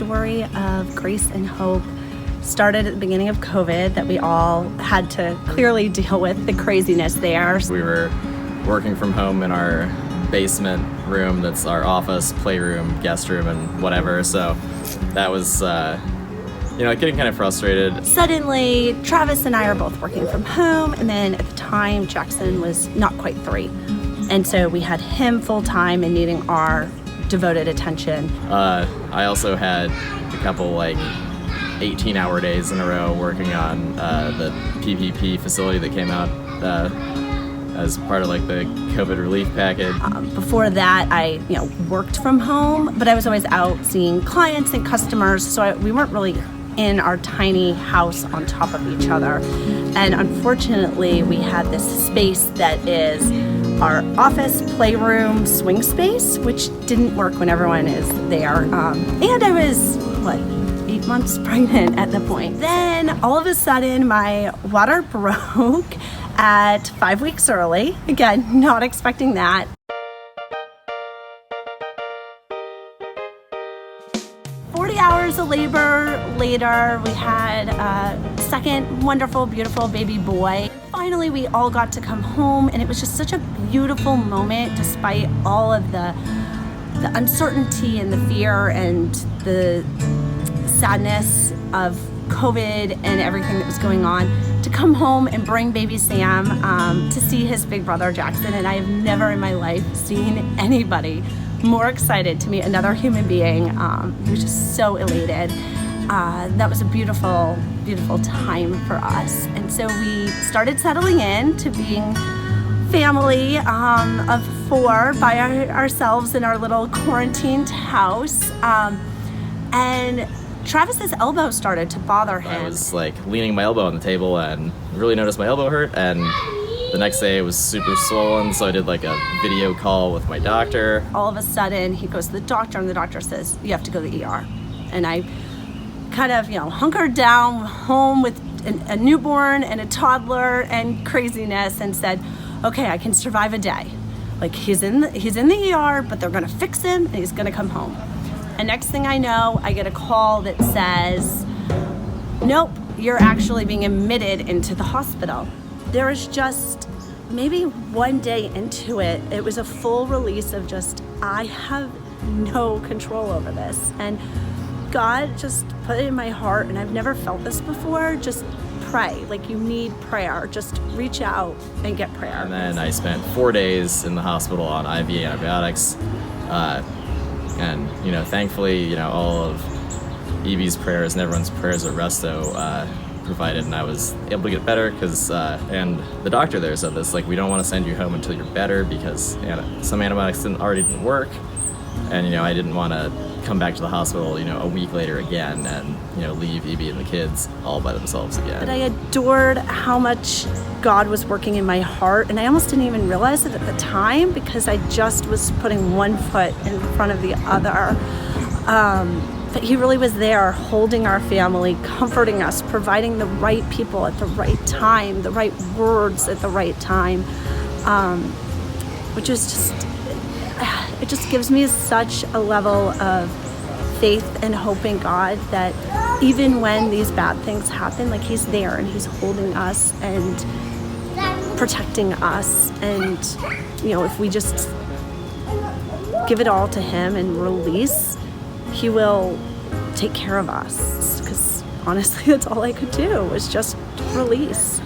story of grace and hope started at the beginning of COVID, that we all had to clearly deal with the craziness there. We were working from home in our basement room that's our office, playroom, guest room, and whatever. So that was, getting kind of frustrated. Suddenly, Travis and I are both working from home, and then at the time, Jackson was not quite 3. And so we had him full-time and needing our devoted attention. I also had a couple 18-hour days in a row working on the PPP facility that came out as part of the COVID relief package. Before that, I worked from home, but I was always out seeing clients and customers, so we weren't really in our tiny house on top of each other. And unfortunately, we had this space that is our office, playroom, swing space, which didn't work when everyone is there. And I was, 8 months pregnant at the point. Then all of a sudden my water broke at 5 weeks early. Again, not expecting that. Hours of labor later, we had a second wonderful, beautiful baby boy. Finally, we all got to come home, and it was just such a beautiful moment despite all of the uncertainty and the fear and the sadness of COVID and everything that was going on, to come home and bring baby Sam to see his big brother Jackson. And I have never in my life seen anybody more excited to meet another human being. He was just so elated. That was a beautiful, beautiful time for us. And so we started settling in to being family of 4 by ourselves in our little quarantined house. And Travis's elbow started to bother him. I was leaning my elbow on the table and really noticed my elbow hurt, and the next day it was super swollen, so I did a video call with my doctor. All of a sudden he goes to the doctor, and the doctor says, you have to go to the ER. And I kind of, hunkered down home with a newborn and a toddler and craziness, and said, okay, I can survive a day. He's in the ER, but they're gonna fix him and he's gonna come home. And next thing I know, I get a call that says, nope, you're actually being admitted into the hospital. There was just maybe 1 day into it, it was a full release of just, I have no control over this. And God just put it in my heart, and I've never felt this before, just pray. You need prayer. Just reach out and get prayer. And then I spent 4 days in the hospital on IV antibiotics. And, thankfully, all of Evie's prayers and everyone's prayers at Resto provided, and I was able to get better because, and the doctor there said this, we don't want to send you home until you're better, because some antibiotics already didn't work, and, I didn't want to come back to the hospital, a week later again and, leave Evie and the kids all by themselves again. But I adored how much God was working in my heart, and I almost didn't even realize it at the time, because I just was putting one foot in front of the other. But he really was there, holding our family, comforting us, providing the right people at the right time, the right words at the right time, which is just, it just gives me such a level of faith and hope in God, that even when these bad things happen, he's there and he's holding us and protecting us. And, if we just give it all to him and release, he will take care of us. Because honestly, that's all I could do, was just release.